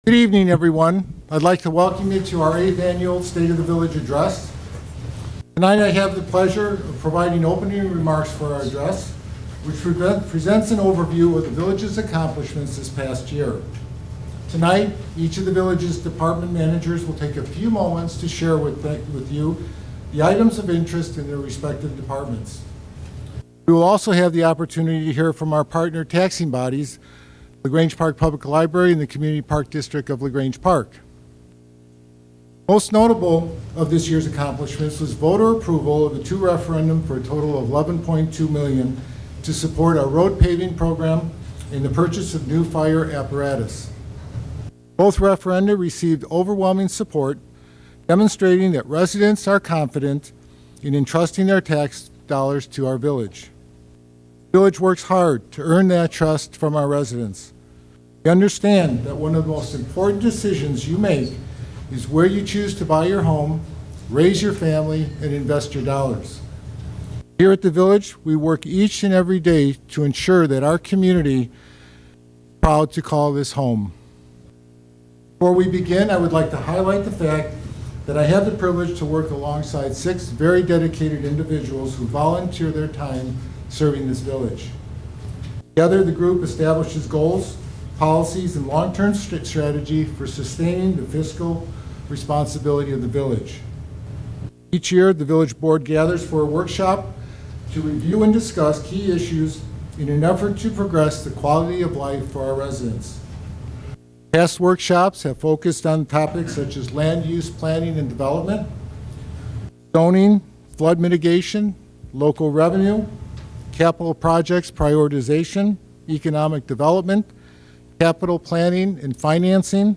Good evening, everyone. I'd like to welcome you to our 8th annual State of the Village address. Tonight I have the pleasure of providing opening remarks for our address, which presents an overview of the village's accomplishments this past year. Tonight, each of the village's department managers will take a few moments to share with you the items of interest in their respective departments. We will also have the opportunity to hear from our partner taxing bodies, Grange Park Public Library and the Community Park District of Grange Park. Most notable of this year's accomplishments was voter approval of the 2 referendum for a total of $11.2 million to support our road paving program and the purchase of new fire apparatus. Both referenda received overwhelming support, demonstrating that residents are confident in entrusting their tax dollars to our village. The village works hard to earn that trust from our residents. We understand that one of the most important decisions you make is where you choose to buy your home, raise your family, and invest your dollars. Here at the village, we work each and every day to ensure that our community is proud to call this home. Before we begin, I would like to highlight the fact that I have the privilege to work alongside 6 very dedicated individuals who volunteer their time serving this village. Together, the group establishes goals, policies, and long-term strategy for sustaining the fiscal responsibility of the village. Each year, the village board gathers for a workshop to review and discuss key issues in an effort to progress the quality of life for our residents. Past workshops have focused on topics such as land use planning and development, zoning, flood mitigation, local revenue, capital projects prioritization, economic development, capital planning and financing,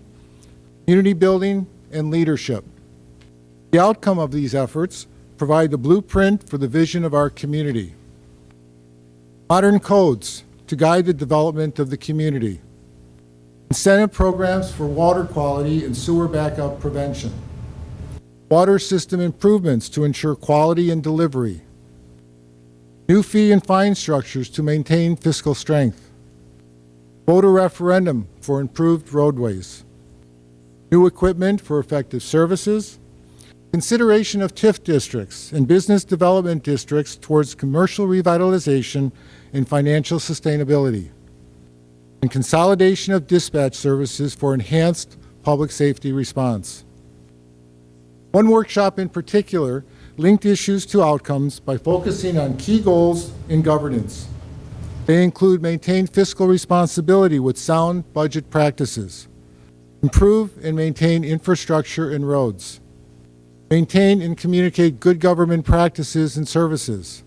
community building, and leadership. The outcome of these efforts provide the blueprint for the vision of our community. Modern codes to guide the development of the community. Incentive programs for water quality and sewer backup prevention. Water system improvements to ensure quality and delivery. New fee and fine structures to maintain fiscal strength. Voter referendum for improved roadways. New equipment for effective services. Consideration of TIF districts and business development districts towards commercial revitalization and financial sustainability. And consolidation of dispatch services for enhanced public safety response. One workshop in particular linked issues to outcomes by focusing on key goals in governance. They include maintain fiscal responsibility with sound budget practices, improve and maintain infrastructure and roads, maintain and communicate good government practices and services,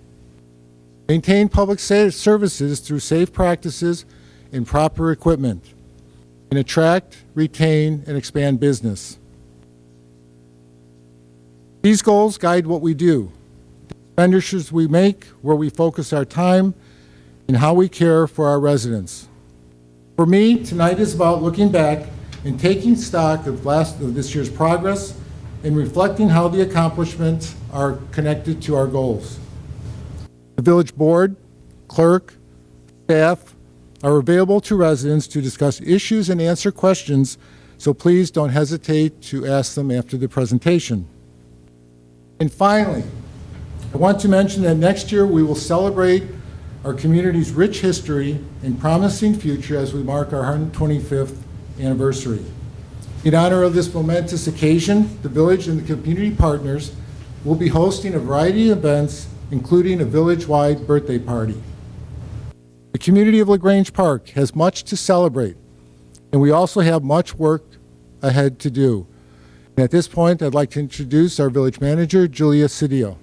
maintain public services through safe practices and proper equipment, and attract, retain, and expand business. These goals guide what we do, the expenditures we make, where we focus our time, and how we care for our residents. For me, tonight is about looking back and taking stock of this year's progress and reflecting how the accomplishments are connected to our goals. The village board, clerk, staff, are available to residents to discuss issues and answer questions, so please don't hesitate to ask them after the presentation. And finally, I want to mention that next year we will celebrate our community's rich history and promising future as we mark our 125th anniversary. In honor of this momentous occasion, the village and the community partners will be hosting a variety of events, including a village-wide birthday party. The community of Grange Park has much to celebrate, and we also have much work ahead to do. And at this point, I'd like to introduce our village manager, Julia Cedillo.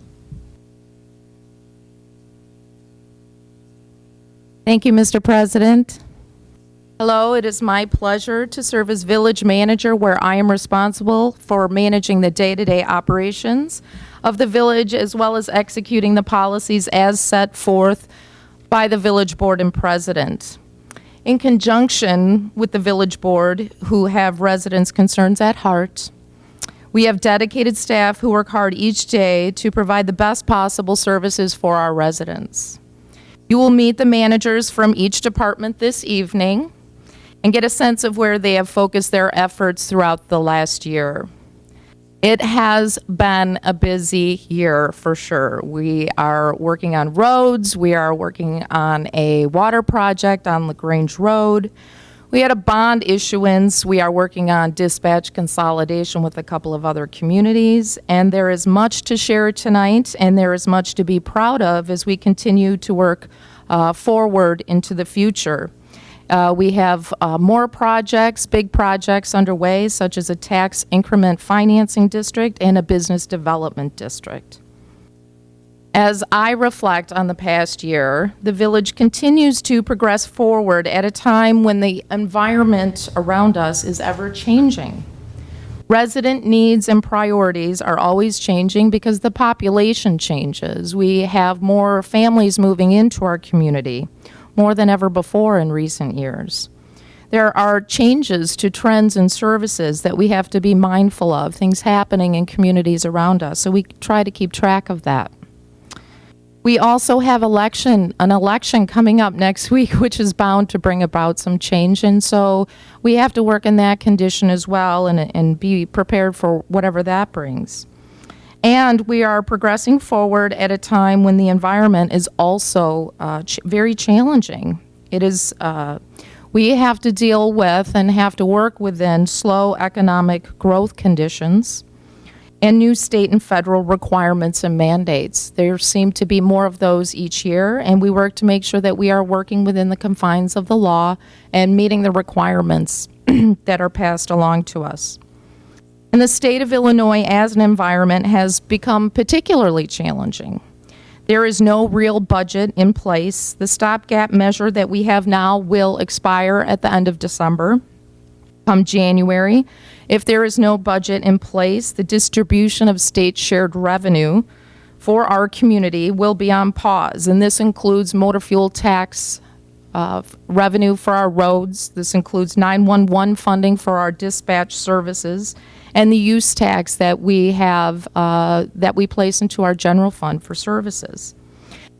Thank you, Mr. President. Hello, it is my pleasure to serve as village manager, where I am responsible for managing the day-to-day operations of the village, as well as executing the policies as set forth by the village board and president. In conjunction with the village board, who have residents' concerns at heart, we have dedicated staff who work hard each day to provide the best possible services for our residents. You will meet the managers from each department this evening, and get a sense of where they have focused their efforts throughout the last year. It has been a busy year for sure. We are working on roads. We are working on a water project on the Grange Road. We had a bond issuance. We are working on dispatch consolidation with a couple of other communities. And there is much to share tonight, and there is much to be proud of as we continue to work forward into the future. We have more projects, big projects underway, such as a tax increment financing district and a business development district. As I reflect on the past year, the village continues to progress forward at a time when the environment around us is ever changing. Resident needs and priorities are always changing because the population changes. We have more families moving into our community, more than ever before in recent years. There are changes to trends and services that we have to be mindful of, things happening in communities around us, so we try to keep track of that. We also have an election coming up next week, which is bound to bring about some change, and so we have to work in that condition as well and be prepared for whatever that brings. And we are progressing forward at a time when the environment is also very challenging. It is, we have to deal with and have to work within slow economic growth conditions and new state and federal requirements and mandates. There seem to be more of those each year, and we work to make sure that we are working within the confines of the law and meeting the requirements that are passed along to us. And the state of Illinois as an environment has become particularly challenging. There is no real budget in place. The stopgap measure that we have now will expire at the end of December. Come January, if there is no budget in place, the distribution of state shared revenue for our community will be on pause, and this includes motor fuel tax revenue for our roads. This includes 911 funding for our dispatch services, and the use tax that we have that we place into our general fund for services.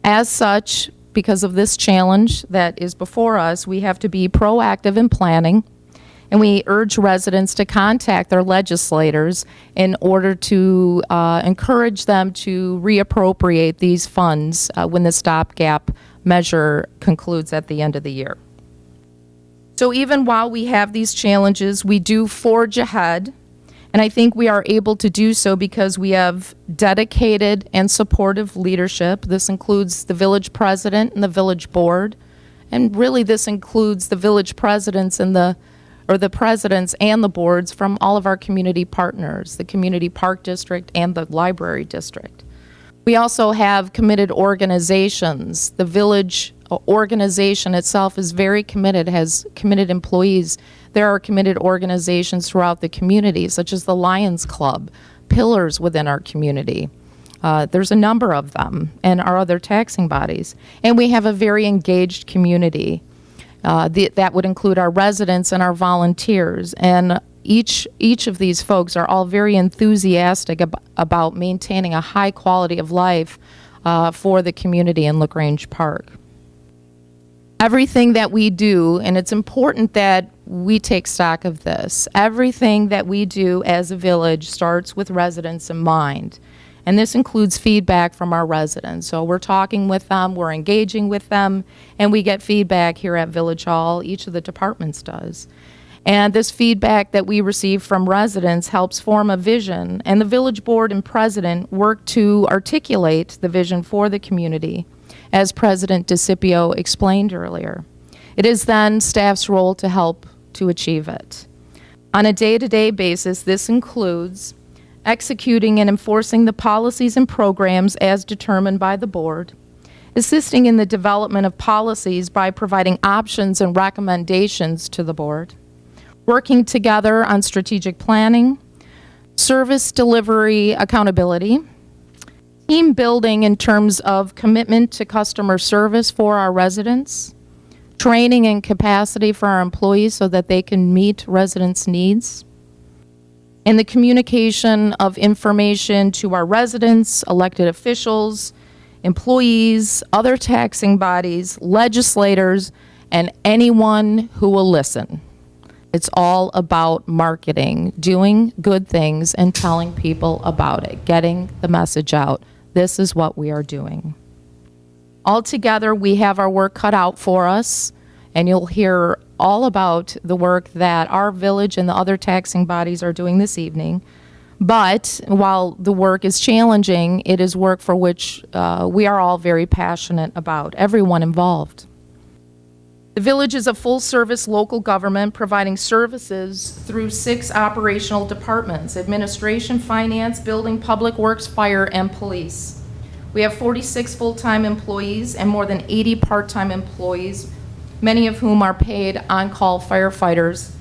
As such, because of this challenge that is before us, we have to be proactive in planning. And we urge residents to contact their legislators in order to encourage them to reappropriate these funds when the stopgap measure concludes at the end of the year. So even while we have these challenges, we do forge ahead. And I think we are able to do so because we have dedicated and supportive leadership. This includes the village president and the village board. And really this includes the village presidents and the presidents and the boards from all of our community partners, the Community Park District and the Library District. We also have committed organizations. The village organization itself is very committed, has committed employees. There are committed organizations throughout the community, such as the Lions Club, pillars within our community. There's a number of them, and our other taxing bodies. And we have a very engaged community. That would include our residents and our volunteers. And each of these folks are all very enthusiastic about maintaining a high quality of life for the community in LaGrange Park. Everything that we do, and it's important that we take stock of this, everything that we do as a village starts with residents in mind. And this includes feedback from our residents. So we're talking with them, we're engaging with them, and we get feedback here at Village Hall. Each of the departments does. And this feedback that we receive from residents helps form a vision, and the village board and president work to articulate the vision for the community, as President DeCipio explained earlier. It is then staff's role to help to achieve it. On a day-to-day basis, this includes executing and enforcing the policies and programs as determined by the board, assisting in the development of policies by providing options and recommendations to the board, working together on strategic planning, service delivery accountability, team building in terms of commitment to customer service for our residents, training and capacity for our employees so that they can meet residents' needs, and the communication of information to our residents, elected officials, employees, other taxing bodies, legislators, and anyone who will listen. It's all about marketing, doing good things and telling people about it, getting the message out. This is what we are doing. Altogether, we have our work cut out for us, and you'll hear all about the work that our village and the other taxing bodies are doing this evening. But while the work is challenging, it is work for which we are all very passionate about, everyone involved. The village is a full-service local government providing services through 6 operational departments: administration, finance, building, public works, fire, and police. We have 46 full-time employees and more than 80 part-time employees, many of whom are paid on-call firefighters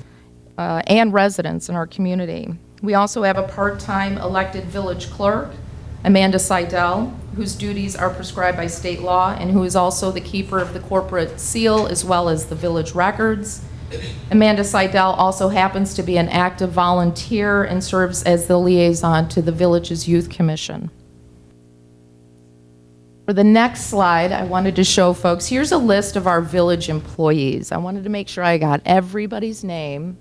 and residents in our community. We also have a part-time elected village clerk, Amanda Seidel, whose duties are prescribed by state law and who is also the keeper of the corporate seal as well as the village records. Amanda Seidel also happens to be an active volunteer and serves as the liaison to the village's youth commission. For the next slide, I wanted to show folks, here's a list of our village employees. I wanted to make sure I got everybody's name,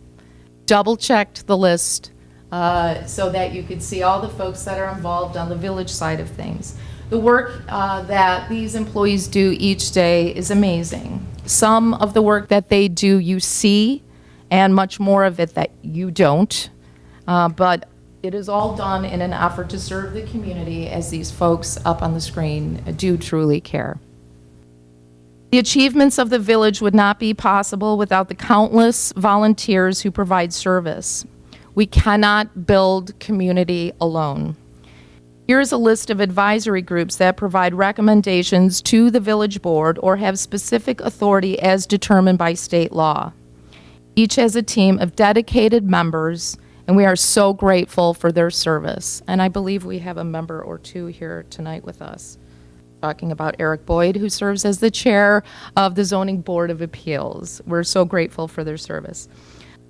double-checked the list so that you could see all the folks that are involved on the village side of things. The work that these employees do each day is amazing. Some of the work that they do you see, and much more of it that you don't. But it is all done in an effort to serve the community, as these folks up on the screen do truly care. The achievements of the village would not be possible without the countless volunteers who provide service. We cannot build community alone. Here is a list of advisory groups that provide recommendations to the village board or have specific authority as determined by state law. Each has a team of dedicated members, and we are so grateful for their service. And I believe we have a member or two here tonight with us, talking about Eric Boyd, who serves as the chair of the Zoning Board of Appeals. We're so grateful for their service.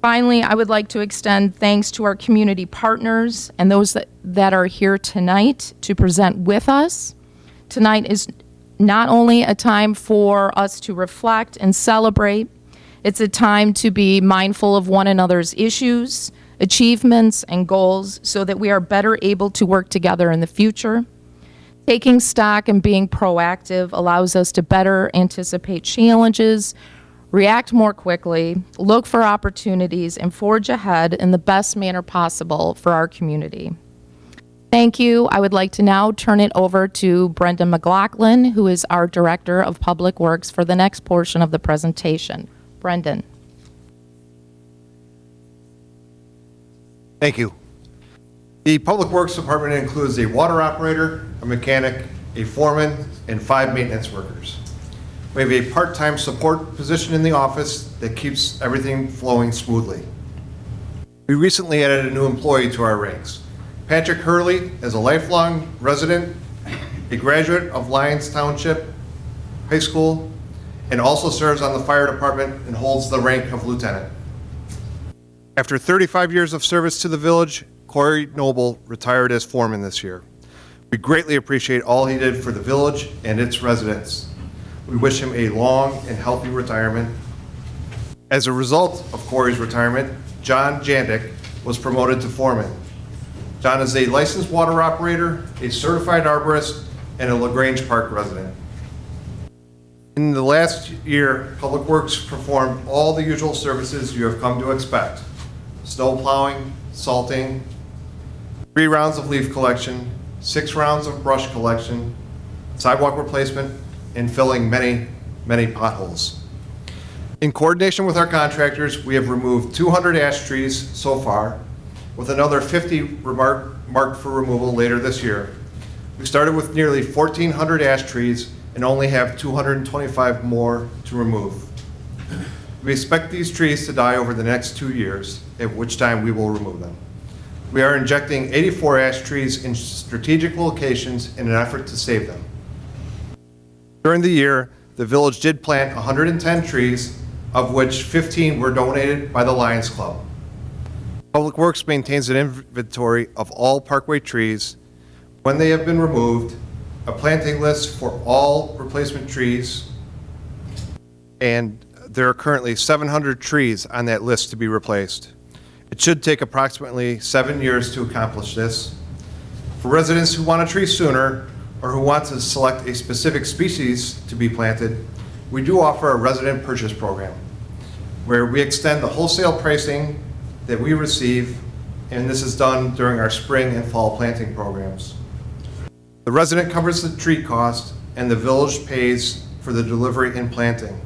Finally, I would like to extend thanks to our community partners and those that are here tonight to present with us. Tonight is not only a time for us to reflect and celebrate, it's a time to be mindful of one another's issues, achievements, and goals so that we are better able to work together in the future. Taking stock and being proactive allows us to better anticipate challenges, react more quickly, look for opportunities, and forge ahead in the best manner possible for our community. Thank you. I would like to now turn it over to Brenda McLaughlin, who is our Director of Public Works, for the next portion of the presentation. Brendan. Thank you. The Public Works Department includes a water operator, a mechanic, a foreman, and 5 maintenance workers. We have a part-time support position in the office that keeps everything flowing smoothly. We recently added a new employee to our ranks. Patrick Hurley is a lifelong resident, a graduate of Lyons Township High School, and also serves on the fire department and holds the rank of lieutenant. After 35 years of service to the village, Corey Noble retired as foreman this year. We greatly appreciate all he did for the village and its residents. We wish him a long and healthy retirement. As a result of Corey's retirement, John Jandick was promoted to foreman. John is a licensed water operator, a certified arborist, and a LaGrange Park resident. In the last year, Public Works performed all the usual services you have come to expect: snow plowing, salting, 3 rounds of leaf collection, 6 rounds of brush collection, sidewalk replacement, and filling many, many potholes. In coordination with our contractors, we have removed 200 ash trees so far, with another 50 marked for removal later this year. We started with nearly 1,400 ash trees and only have 225 more to remove. We expect these trees to die over the next 2 years, at which time we will remove them. We are injecting 84 ash trees in strategic locations in an effort to save them. During the year, the village did plant 110 trees, of which 15 were donated by the Lions Club. Public Works maintains an inventory of all parkway trees, when they have been removed, a planting list for all replacement trees, and there are currently 700 trees on that list to be replaced. It should take approximately 7 years to accomplish this. For residents who want a tree sooner or who want to select a specific species to be planted, we do offer a resident purchase program where we extend the wholesale pricing that we receive, and this is done during our spring and fall planting programs. The resident covers the tree cost and the village pays for the delivery and planting.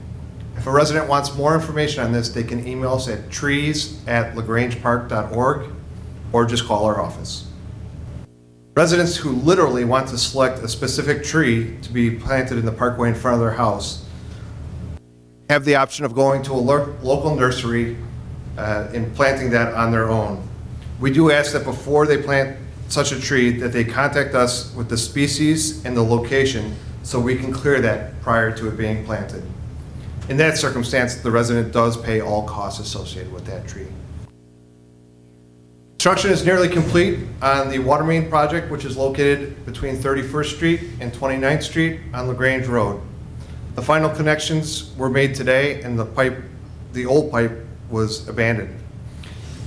If a resident wants more information on this, they can email us at trees@lagrangepark.org or just call our office. Residents who literally want to select a specific tree to be planted in the parkway in front of their house have the option of going to a local nursery and planting that on their own. We do ask that before they plant such a tree that they contact us with the species and the location so we can clear that prior to it being planted. In that circumstance, the resident does pay all costs associated with that tree. Construction is nearly complete on the water main project, which is located between 31st Street and 29th Street on LaGrange Road. The final connections were made today and the old pipe was abandoned.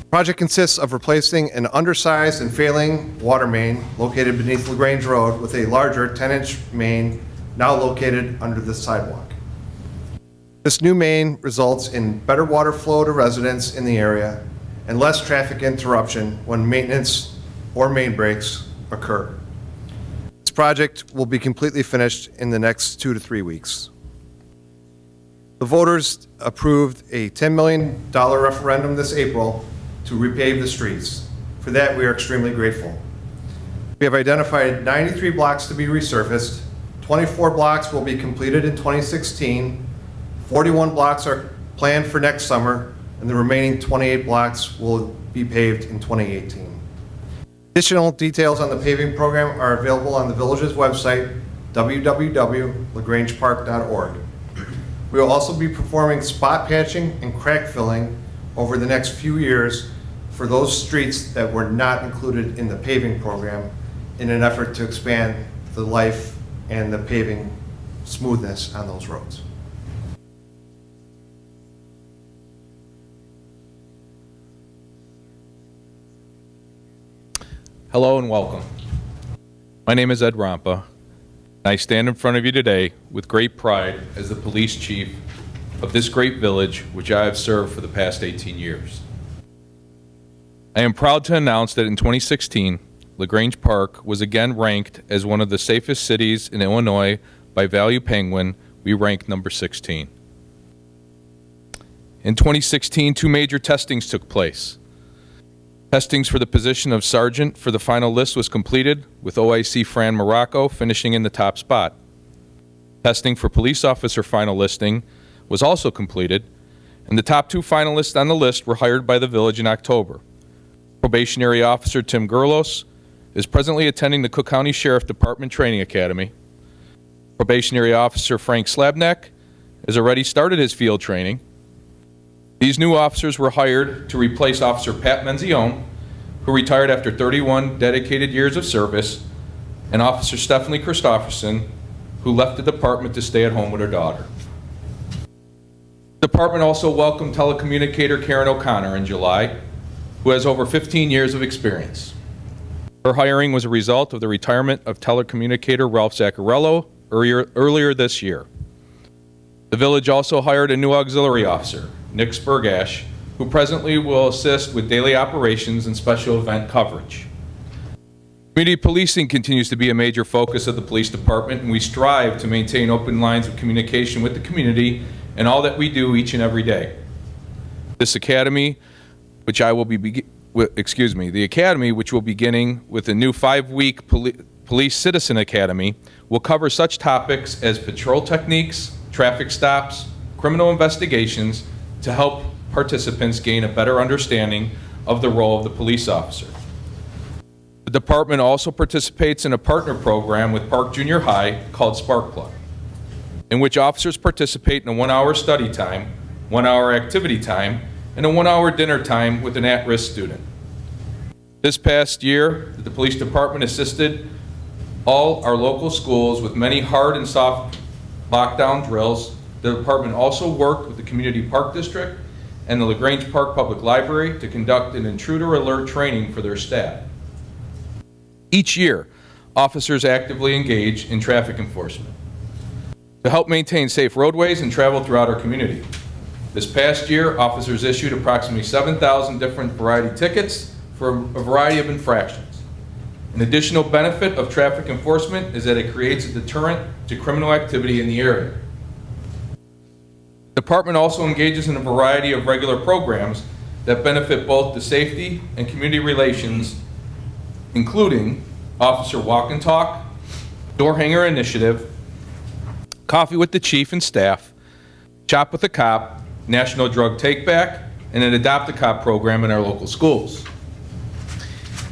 The project consists of replacing an undersized and failing water main located beneath LaGrange Road with a larger 10-inch main now located under the sidewalk. This new main results in better water flow to residents in the area and less traffic interruption when maintenance or main breaks occur. This project will be completely finished in the next 2 to 3 weeks. The voters approved a $10 million referendum this April to repave the streets. For that, we are extremely grateful. We have identified 93 blocks to be resurfaced. 24 blocks will be completed in 2016. 41 blocks are planned for next summer, and the remaining 28 blocks will be paved in 2018. Additional details on the paving program are available on the village's website, www.lagrangepark.org. We will also be performing spot patching and crack filling over the next few years for those streets that were not included in the paving program in an effort to expand the life and the paving smoothness on those roads. Hello and welcome. My name is Ed Rompa. I stand in front of you today with great pride as the police chief of this great village, which I have served for the past 18 years. I am proud to announce that in 2016, LaGrange Park was again ranked as one of the safest cities in Illinois by Value Penguin. We ranked number 16. In 2016, 2 major testings took place. Testings for the position of sergeant for the final list was completed, with OIC Fran Morocco finishing in the top spot. Testing for police officer final listing was also completed, and the top 2 finalists on the list were hired by the village in October. Probationary officer Tim Gerlos is presently attending the Cook County Sheriff Department Training Academy. Probationary officer Frank Slabneck has already started his field training. These new officers were hired to replace Officer Pat Menzione, who retired after 31 dedicated years of service, and Officer Stephanie Christofferson, who left the department to stay at home with her daughter. The department also welcomed telecommunicator Karen O'Connor in July, who has over 15 years of experience. Her hiring was a result of the retirement of telecommunicator Ralph Zaccarello earlier this year. The village also hired a new auxiliary officer, Nick Spurgash, who presently will assist with daily operations and special event coverage. Community policing continues to be a major focus of the police department, and we strive to maintain open lines of communication with the community in all that we do each and every day. This academy, which I will be, the academy, which will be beginning with a new 5-week police citizen academy, will cover such topics as patrol techniques, traffic stops, criminal investigations, to help participants gain a better understanding of the role of the police officer. The department also participates in a partner program with Park Junior High called Spark Plug, in which officers participate in a 1-hour study time, 1-hour activity time, and a 1-hour dinner time with an at-risk student. This past year, the police department assisted all our local schools with many hard and soft lockdown drills The department also worked with the Community Park District and the LaGrange Park Public Library to conduct an intruder alert training for their staff. Each year, officers actively engage in traffic enforcement to help maintain safe roadways and travel throughout our community. This past year, officers issued approximately 7,000 different variety tickets for a variety of infractions. An additional benefit of traffic enforcement is that it creates a deterrent to criminal activity in the area. The department also engages in a variety of regular programs that benefit both the safety and community relations, including Officer Walk and Talk, Door Hanger Initiative, Coffee with the Chief and Staff, Shop with a Cop, National Drug Take Back, and an Adopt a Cop program in our local schools.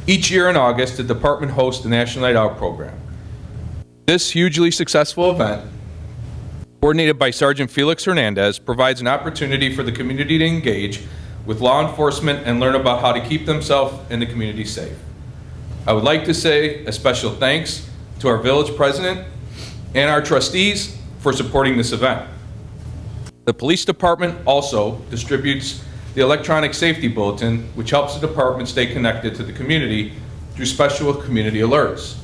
Each year in August, the department hosts the National Night Out program. This hugely successful event, coordinated by Sergeant Felix Hernandez, provides an opportunity for the community to engage with law enforcement and learn about how to keep themselves and the community safe. I would like to say a special thanks to our village president and our trustees for supporting this event. The police department also distributes the electronic safety bulletin, which helps the department stay connected to the community through special community alerts.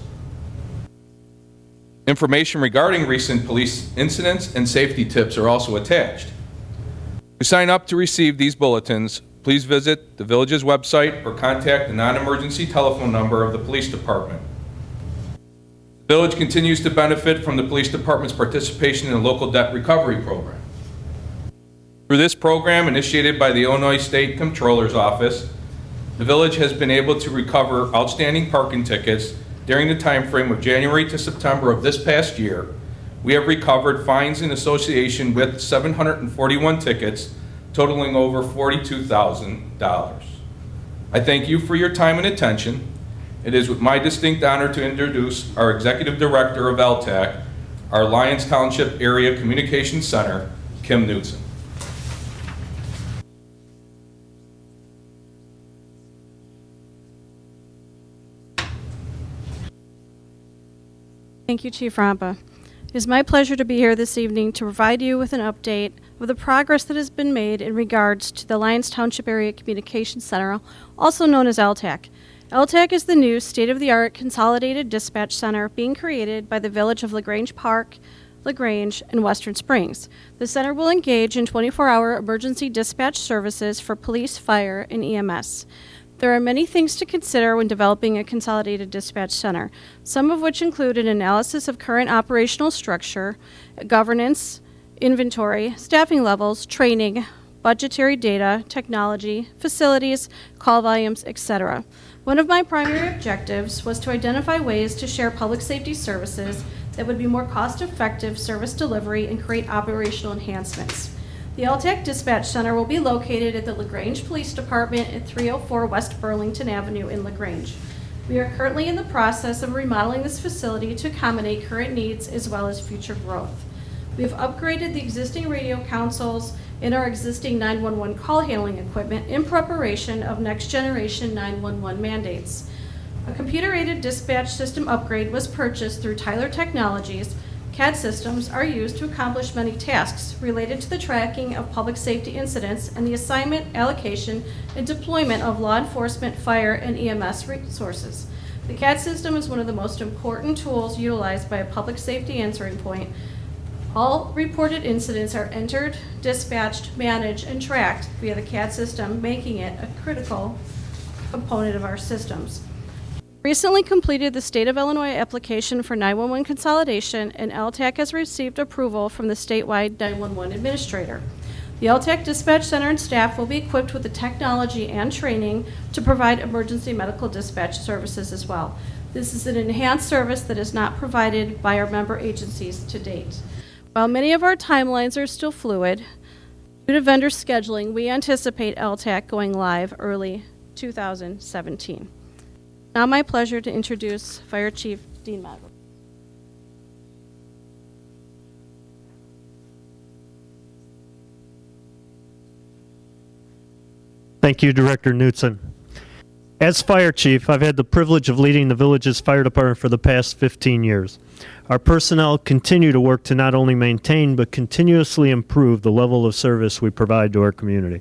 Information regarding recent police incidents and safety tips are also attached. To sign up to receive these bulletins, please visit the village's website or contact the non-emergency telephone number of the police department. The village continues to benefit from the police department's participation in the local debt recovery program. Through this program, initiated by the Illinois State Comptroller's Office, the village has been able to recover outstanding parking tickets during the time frame of January to September of this past year. We have recovered fines in association with 741 tickets, totaling over $42,000. I thank you for your time and attention. It is with my distinct honor to introduce our Executive Director of LTAC, our Lyons Township Area Communications Center, Kim Knudsen. Thank you, Chief Rampa. It is my pleasure to be here this evening to provide you with an update of the progress that has been made in regards to the Lyons Township Area Communications Center, also known as LTAC. LTAC is the new state-of-the-art consolidated dispatch center being created by the Village of LaGrange Park, LaGrange, and Western Springs. The center will engage in 24-hour emergency dispatch services for police, fire, and EMS. There are many things to consider when developing a consolidated dispatch center, some of which include an analysis of current operational structure, governance, inventory, staffing levels, training, budgetary data, technology, facilities, call volumes, etc. One of my primary objectives was to identify ways to share public safety services that would be more cost-effective service delivery and create operational enhancements. The LTAC Dispatch Center will be located at the LaGrange Police Department at 304 West Burlington Avenue in LaGrange. We are currently in the process of remodeling this facility to accommodate current needs as well as future growth. We have upgraded the existing radio consoles and our existing 911 call handling equipment in preparation of next generation 911 mandates. A computer-aided dispatch system upgrade was purchased through Tyler Technologies. CAD systems are used to accomplish many tasks related to the tracking of public safety incidents and the assignment, allocation, and deployment of law enforcement, fire, and EMS resources. The CAD system is one of the most important tools utilized by a public safety answering point. All reported incidents are entered, dispatched, managed, and tracked via the CAD system, making it a critical component of our systems. Recently completed the State of Illinois application for 911 consolidation, and LTAC has received approval from the statewide 911 administrator. The LTAC Dispatch Center and staff will be equipped with the technology and training to provide emergency medical dispatch services as well. This is an enhanced service that is not provided by our member agencies to date. While many of our timelines are still fluid, due to vendor scheduling, we anticipate LTAC going live early 2017. Now my pleasure to introduce Fire Chief Dean Madwell. Thank you, Director Knudsen. As fire chief, I've had the privilege of leading the village's fire department for the past 15 years. Our personnel continue to work to not only maintain but continuously improve the level of service we provide to our community.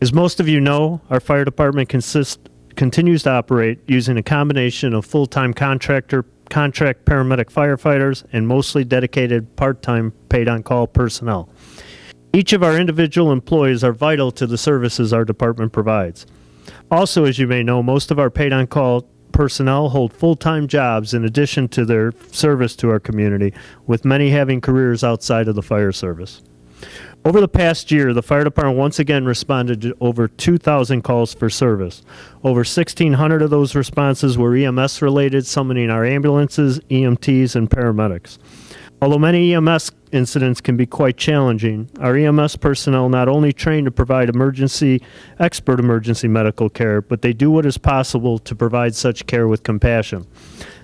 As most of you know, our fire department continues to operate using a combination of full-time contract paramedic firefighters and mostly dedicated part-time paid-on-call personnel. Each of our individual employees are vital to the services our department provides. Also, as you may know, most of our paid-on-call personnel hold full-time jobs in addition to their service to our community, with many having careers outside of the fire service. Over the past year, the fire department once again responded to over 2,000 calls for service. Over 1,600 of those responses were EMS-related, summoning our ambulances, EMTs, and paramedics. Although many EMS incidents can be quite challenging, our EMS personnel not only train to provide expert emergency medical care, but they do what is possible to provide such care with compassion.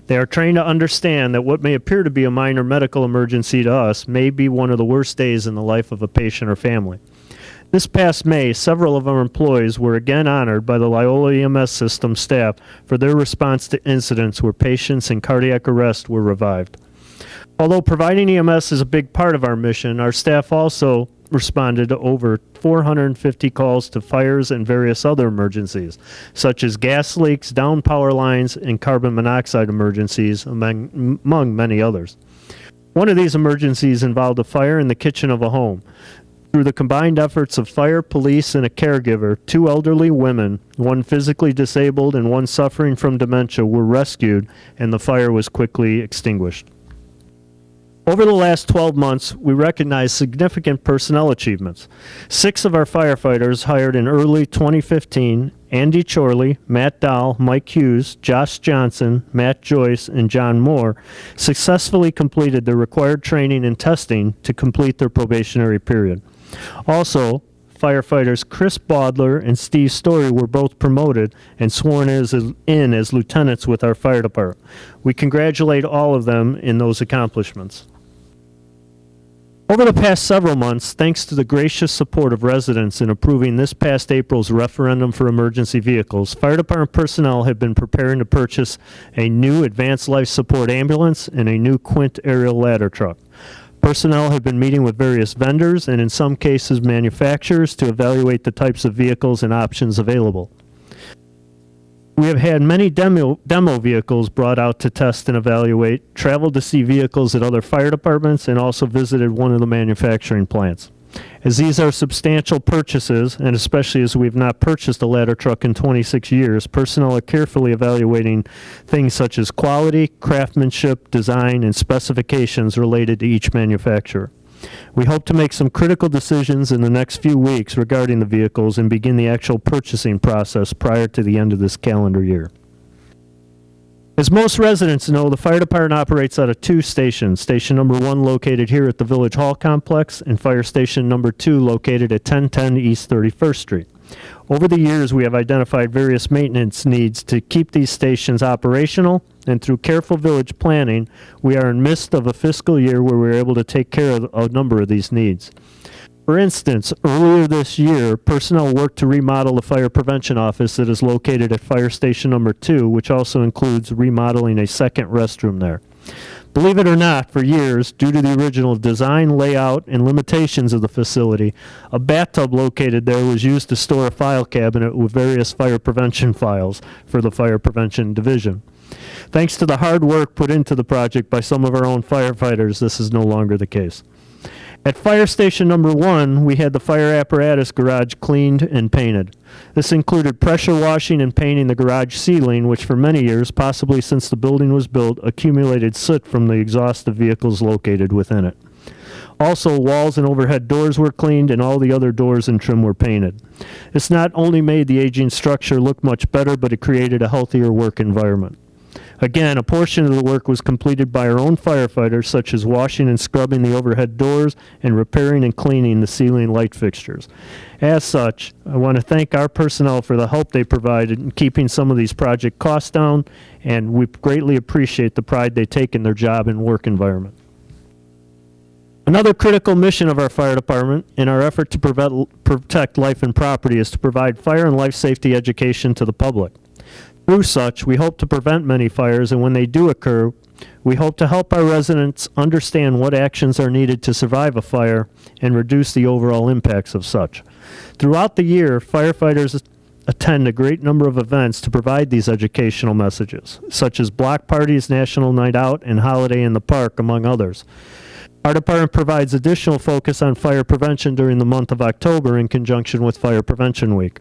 They are trained to understand that what may appear to be a minor medical emergency to us may be one of the worst days in the life of a patient or family. This past May, several of our employees were again honored by the Loyola EMS system staff for their response to incidents where patients in cardiac arrest were revived. Although providing EMS is a big part of our mission, our staff also responded to over 450 calls to fires and various other emergencies, such as gas leaks, downed power lines, and carbon monoxide emergencies, among many others. One of these emergencies involved a fire in the kitchen of a home. Through the combined efforts of fire, police, and a caregiver, 2 elderly women, one physically disabled and one suffering from dementia, were rescued, and the fire was quickly extinguished. Over the last 12 months, we recognized significant personnel achievements. 6 of our firefighters hired in early 2015, Andy Chorley, Matt Dahl, Mike Hughes, Josh Johnson, Matt Joyce, and John Moore, successfully completed their required training and testing to complete their probationary period. Also, firefighters Chris Baudler and Steve Story were both promoted and sworn in as lieutenants with our fire department. We congratulate all of them in those accomplishments. Over the past several months, thanks to the gracious support of residents in approving this past April's referendum for emergency vehicles, fire department personnel have been preparing to purchase a new advanced life support ambulance and a new Quint aerial ladder truck. Personnel have been meeting with various vendors and in some cases manufacturers to evaluate the types of vehicles and options available. We have had many demo vehicles brought out to test and evaluate, traveled to see vehicles at other fire departments, and also visited one of the manufacturing plants. As these are substantial purchases, and especially as we have not purchased a ladder truck in 26 years, personnel are carefully evaluating things such as quality, craftsmanship, design, and specifications related to each manufacturer. We hope to make some critical decisions in the next few weeks regarding the vehicles and begin the actual purchasing process prior to the end of this calendar year. As most residents know, the fire department operates out of 2 stations. Station number 1 located here at the Village Hall Complex and fire station number 2 located at 1010 East 31st Street. Over the years, we have identified various maintenance needs to keep these stations operational, and through careful village planning, we are in midst of a fiscal year where we are able to take care of a number of these needs. For instance, earlier this year, personnel worked to remodel the fire prevention office that is located at fire station number 2, which also includes remodeling a second restroom there. Believe it or not, for years, due to the original design, layout, and limitations of the facility, a bathtub located there was used to store a file cabinet with various fire prevention files for the fire prevention division. Thanks to the hard work put into the project by some of our own firefighters, this is no longer the case. At fire station number 1, we had the fire apparatus garage cleaned and painted. This included pressure washing and painting the garage ceiling, which for many years, possibly since the building was built, accumulated soot from the exhaust of vehicles located within it. Also, walls and overhead doors were cleaned and all the other doors and trim were painted. This not only made the aging structure look much better, but it created a healthier work environment. Again, a portion of the work was completed by our own firefighters, such as washing and scrubbing the overhead doors and repairing and cleaning the ceiling light fixtures. As such, I want to thank our personnel for the help they provided in keeping some of these project costs down, and we greatly appreciate the pride they take in their job and work environment. Another critical mission of our fire department in our effort to protect life and property is to provide fire and life safety education to the public. Through such, we hope to prevent many fires, and when they do occur, we hope to help our residents understand what actions are needed to survive a fire and reduce the overall impacts of such. Throughout the year, firefighters attend a great number of events to provide these educational messages, such as block parties, National Night Out, and Holiday in the Park, among others. Our department provides additional focus on fire prevention during the month of October in conjunction with Fire Prevention Week.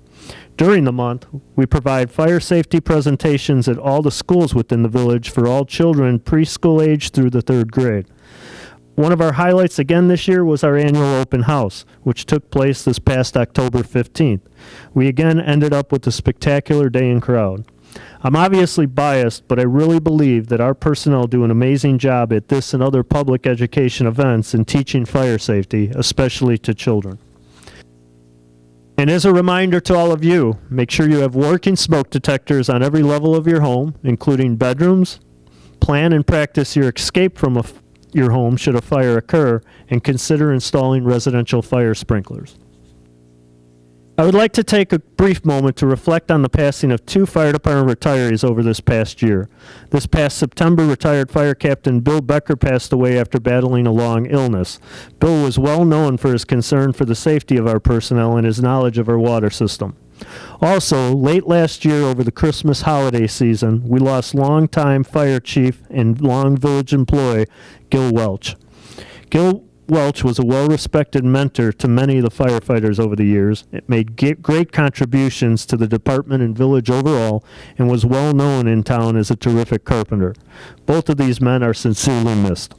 During the month, we provide fire safety presentations at all the schools within the village for all children preschool age through the 3rd grade. One of our highlights again this year was our annual open house, which took place this past October 15th. We again ended up with a spectacular day and crowd. I'm obviously biased, but I really believe that our personnel do an amazing job at this and other public education events in teaching fire safety, especially to children. And as a reminder to all of you, make sure you have working smoke detectors on every level of your home, including bedrooms. Plan and practice your escape from your home should a fire occur, and consider installing residential fire sprinklers. I would like to take a brief moment to reflect on the passing of 2 fire department retirees over this past year. This past September, retired Fire Captain Bill Becker passed away after battling a long illness. Bill was well known for his concern for the safety of our personnel and his knowledge of our water system. Also, late last year over the Christmas holiday season, we lost longtime fire chief and long village employee Gil Welch. Gil Welch was a well-respected mentor to many of the firefighters over the years. It made great contributions to the department and village overall, and was well known in town as a terrific carpenter. Both of these men are sincerely missed.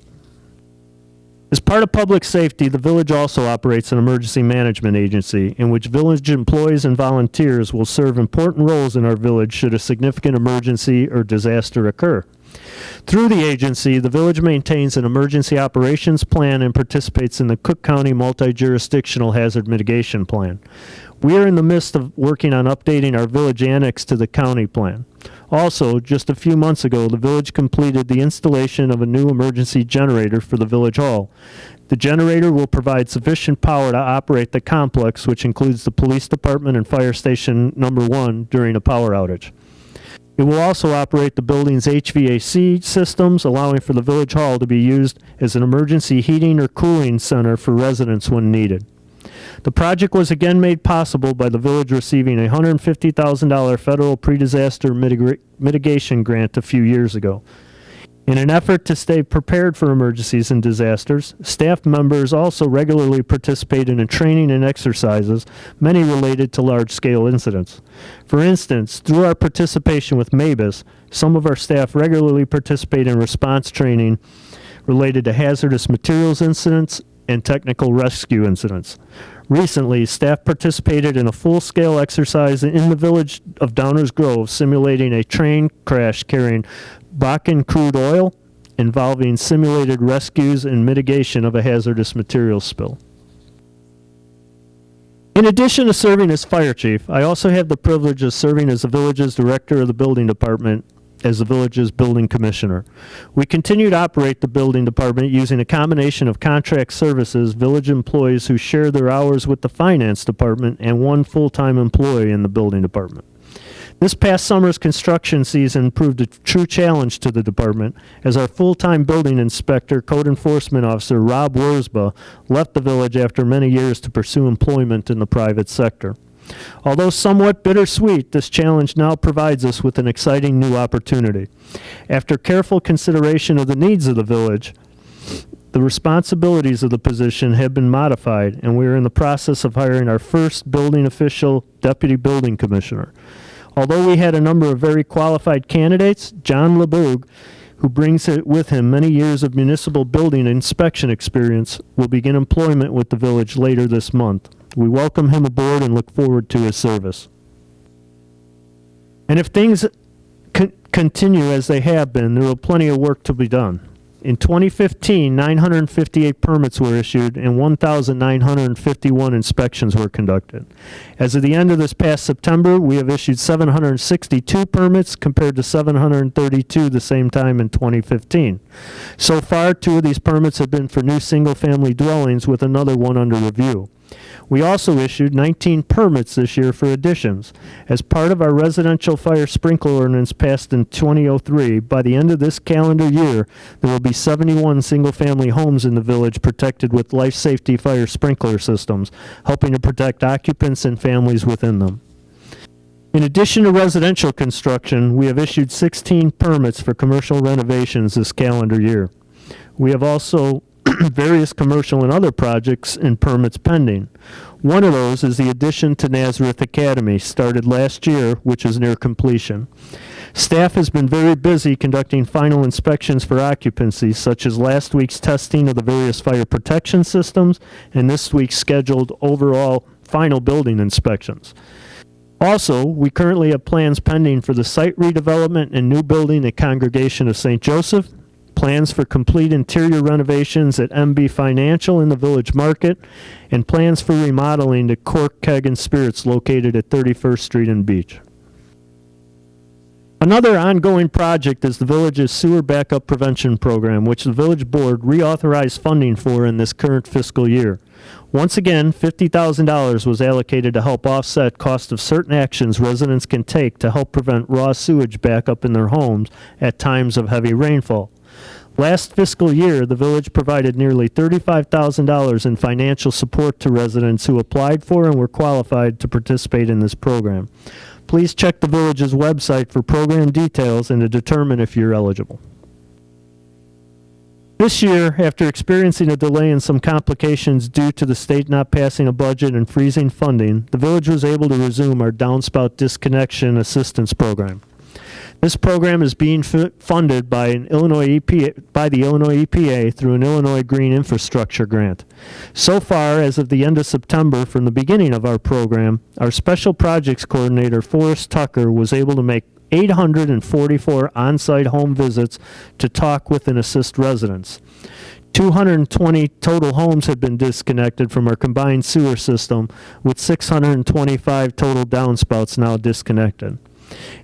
As part of public safety, the village also operates an emergency management agency in which village employees and volunteers will serve important roles in our village should a significant emergency or disaster occur. Through the agency, the village maintains an emergency operations plan and participates in the Cook County Multi-Jurisdictional Hazard Mitigation Plan. We are in the midst of working on updating our village annex to the county plan. Also, just a few months ago, the village completed the installation of a new emergency generator for the village hall. The generator will provide sufficient power to operate the complex, which includes the police department and fire station number 1 during a power outage. It will also operate the building's HVAC systems, allowing for the village hall to be used as an emergency heating or cooling center for residents when needed. The project was again made possible by the village receiving a $150,000 federal pre-disaster mitigation grant a few years ago. In an effort to stay prepared for emergencies and disasters, staff members also regularly participate in training and exercises, many related to large-scale incidents. For instance, through our participation with MABUS, some of our staff regularly participate in response training related to hazardous materials incidents and technical rescue incidents. Recently, staff participated in a full-scale exercise in the village of Downers Grove simulating a train crash carrying Bakken crude oil, involving simulated rescues and mitigation of a hazardous materials spill. In addition to serving as fire chief, I also have the privilege of serving as the village's director of the building department as the village's building commissioner. We continue to operate the building department using a combination of contract services, village employees who share their hours with the finance department, and 1 full-time employee in the building department. This past summer's construction season proved a true challenge to the department as our full-time building inspector, code enforcement officer Rob Wurzba left the village after many years to pursue employment in the private sector. Although somewhat bittersweet, this challenge now provides us with an exciting new opportunity. After careful consideration of the needs of the village, the responsibilities of the position have been modified, and we are in the process of hiring our first building official, deputy building commissioner. Although we had a number of very qualified candidates, John LeBoug, who brings with him many years of municipal building inspection experience, will begin employment with the village later this month. We welcome him aboard and look forward to his service. And if things continue as they have been, there will be plenty of work to be done. In 2015, 958 permits were issued and 1,951 inspections were conducted. As of the end of this past September, we have issued 762 permits compared to 732 the same time in 2015. So far, 2 of these permits have been for new single-family dwellings with another 1 under review. We also issued 19 permits this year for additions. As part of our residential fire sprinkler ordinance passed in 2003, by the end of this calendar year, there will be 71 single-family homes in the village protected with life safety fire sprinkler systems, helping to protect occupants and families within them. In addition to residential construction, we have issued 16 permits for commercial renovations this calendar year. We have also various commercial and other projects and permits pending. One of those is the addition to Nazareth Academy, started last year, which is near completion. Staff has been very busy conducting final inspections for occupancy, such as last week's testing of the various fire protection systems and this week's scheduled overall final building inspections. Also, we currently have plans pending for the site redevelopment and new building at Congregation of St. Joseph, plans for complete interior renovations at MB Financial in the Village Market, and plans for remodeling to Cork Keg and Spirits located at 31st Street and Beach. Another ongoing project is the village's sewer backup prevention program, which the village board reauthorized funding for in this current fiscal year. Once again, $50,000 was allocated to help offset cost of certain actions residents can take to help prevent raw sewage backup in their homes at times of heavy rainfall. Last fiscal year, the village provided nearly $35,000 in financial support to residents who applied for and were qualified to participate in this program. Please check the village's website for program details and to determine if you're eligible. This year, after experiencing a delay and some complications due to the state not passing a budget and freezing funding, the village was able to resume our downspout disconnection assistance program. This program is being funded by the Illinois EPA through an Illinois Green Infrastructure Grant. So far, as of the end of September, from the beginning of our program, our Special Projects Coordinator, Forrest Tucker, was able to make 844 on-site home visits to talk with and assist residents. 220 total homes have been disconnected from our combined sewer system, with 625 total downspouts now disconnected.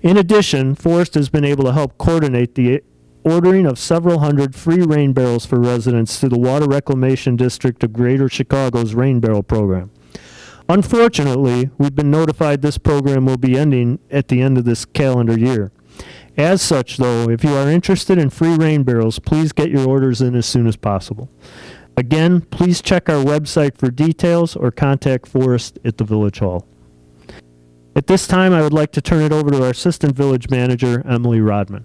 In addition, Forrest has been able to help coordinate the ordering of several hundred free rain barrels for residents through the Water Reclamation District of Greater Chicago's Rain Barrel Program. Unfortunately, we've been notified this program will be ending at the end of this calendar year. As such, though, if you are interested in free rain barrels, please get your orders in as soon as possible. Again, please check our website for details or contact Forrest at the Village Hall. At this time, I would like to turn it over to our Assistant Village Manager, Emily Rodman.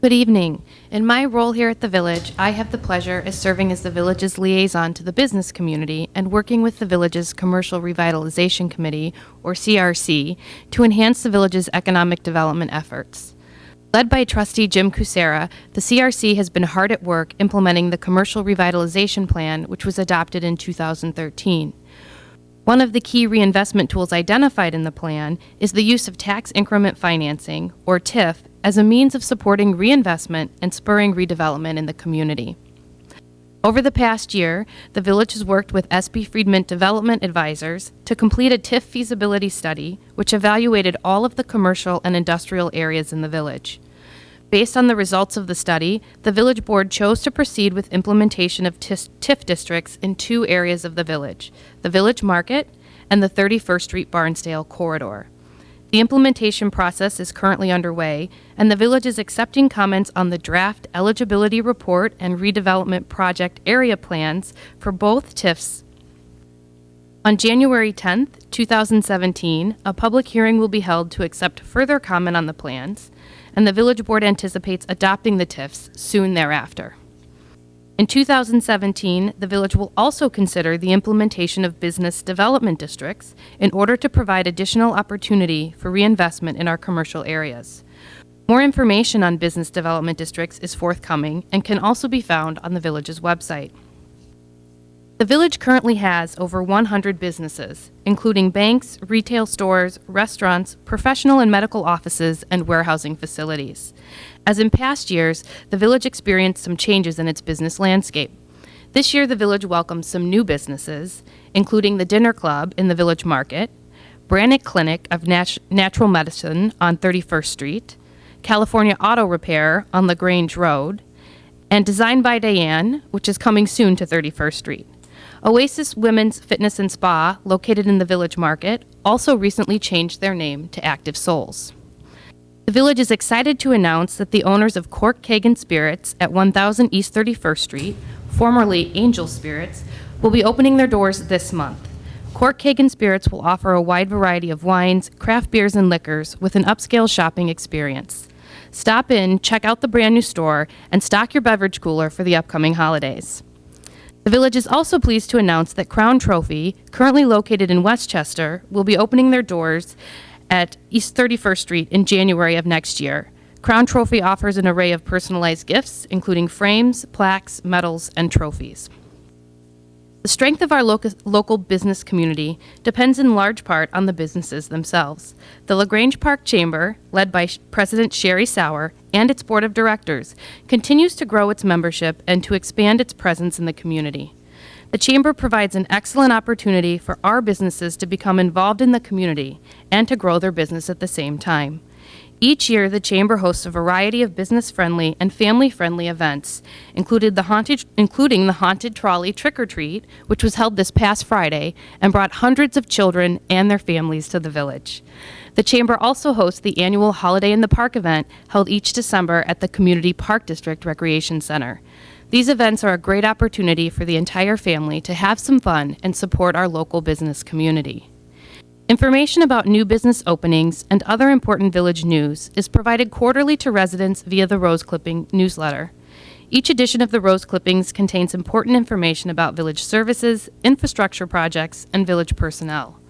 Good evening. In my role here at the village, I have the pleasure of serving as the village's liaison to the business community and working with the village's Commercial Revitalization Committee, or CRC, to enhance the village's economic development efforts. Led by trustee Jim Kucera, the CRC has been hard at work implementing the Commercial Revitalization Plan, which was adopted in 2013. One of the key reinvestment tools identified in the plan is the use of tax increment financing, or TIF, as a means of supporting reinvestment and spurring redevelopment in the community. Over the past year, the village has worked with SB Friedman Development Advisors to complete a TIF feasibility study, which evaluated all of the commercial and industrial areas in the village. Based on the results of the study, the village board chose to proceed with implementation of TIF districts in two areas of the Village Market and the 31st Street Barnsdale corridor. The implementation process is currently underway, and the village is accepting comments on the draft eligibility report and redevelopment project area plans for both TIFs. On January 10th, 2017, a public hearing will be held to accept further comment on the plans, and the village board anticipates adopting the TIFs soon thereafter. In 2017, the village will also consider the implementation of business development districts in order to provide additional opportunity for reinvestment in our commercial areas. More information on business development districts is forthcoming and can also be found on the village's website. The village currently has over 100 businesses, including banks, retail stores, restaurants, professional and medical offices, and warehousing facilities. As in past years, the village experienced some changes in its business landscape. This year, the village welcomed some new businesses, including the Dinner Club in the Village Market, Brannick Clinic of Natural Medicine on 31st Street, California Auto Repair on the Grange Road, and Design by Diane, which is coming soon to 31st Street. Oasis Women's Fitness and Spa, located in the Village Market, also recently changed their name to Active Souls. The Village is excited to announce that the owners of Cork Kagan Spirits at 1000 East 31st Street, formerly Angel Spirits, will be opening their doors this month. Cork Kagan Spirits will offer a wide variety of wines, craft beers, and liquors with an upscale shopping experience. Stop in, check out the brand new store, and stock your beverage cooler for the upcoming holidays. The Village is also pleased to announce that Crown Trophy, currently located in Westchester, will be opening their doors at East 31st Street in January of next year. Crown Trophy offers an array of personalized gifts, including frames, plaques, medals, and trophies. The strength of our local business community depends in large part on the businesses themselves. The LaGrange Park Chamber, led by President Sherry Sauer and its board of directors, continues to grow its membership and to expand its presence in the community. The Chamber provides an excellent opportunity for our businesses to become involved in the community and to grow their business at the same time. Each year, the Chamber hosts a variety of business-friendly and family-friendly events, including the Haunted Trolley Trick or Treat, which was held this past Friday and brought hundreds of children and their families to the Village. The Chamber also hosts the annual Holiday in the Park event held each December at the Community Park District Recreation Center. These events are a great opportunity for the entire family to have some fun and support our local business community. Information about new business openings and other important Village news is provided quarterly to residents via the Rose Clipping newsletter. Each edition of the Rose Clippings contains important information about Village services, infrastructure projects, and Village personnel.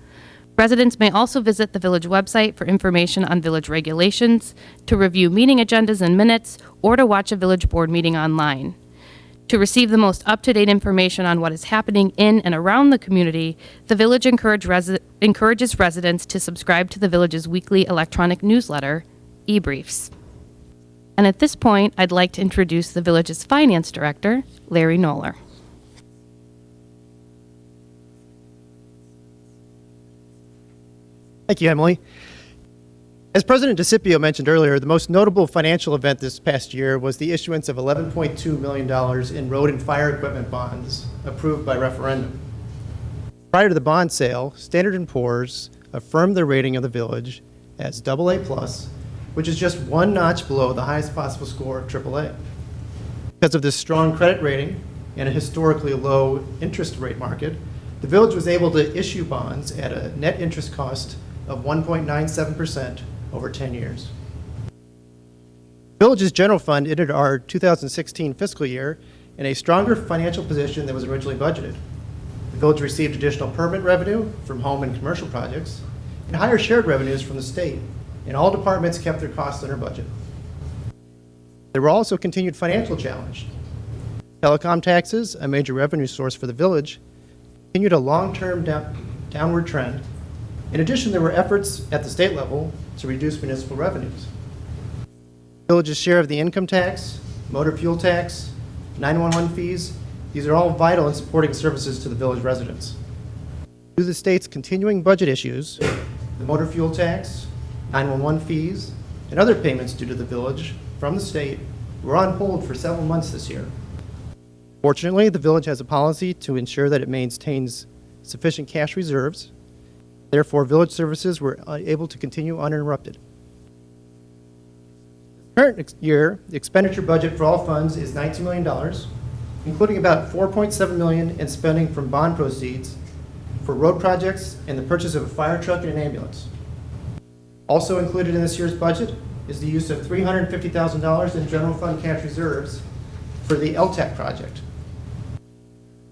Residents may also visit the Village website for information on Village regulations, to review meeting agendas and minutes, or to watch a Village board meeting online. To receive the most up-to-date information on what is happening in and around the community, the Village encourages residents to subscribe to the Village's weekly electronic newsletter, e-briefs. And at this point, I'd like to introduce the Village's Finance Director, Larry Knoller. Thank you, Emily. As President DeCipio mentioned earlier, the most notable financial event this past year was the issuance of $11.2 million in road and fire equipment bonds approved by referendum. Prior to the bond sale, Standard & Poor's affirmed their rating of the Village as AA+, which is just one notch below the highest possible score of AAA. Because of this strong credit rating and a historically low interest rate market, the Village was able to issue bonds at a net interest cost of 1.97% over 10 years. Village's general fund entered our 2016 fiscal year in a stronger financial position than was originally budgeted. The Village received additional permit revenue from home and commercial projects and higher shared revenues from the state, and all departments kept their costs under budget. There were also continued financial challenges. Telecom taxes, a major revenue source for the Village, continued a long-term downward trend. In addition, there were efforts at the state level to reduce municipal revenues. The Village's share of the income tax, motor fuel tax, 911 fees, these are all vital in supporting services to the Village residents. Due to the state's continuing budget issues, the motor fuel tax, 911 fees, and other payments due to the Village from the state were on hold for several months this year. Fortunately, the Village has a policy to ensure that it maintains sufficient cash reserves. Therefore, Village services were able to continue uninterrupted. Current year, the expenditure budget for all funds is $19 million, including about $4.7 million in spending from bond proceeds for road projects and the purchase of a fire truck and an ambulance. Also included in this year's budget is the use of $350,000 in general fund cash reserves for the LTAC project.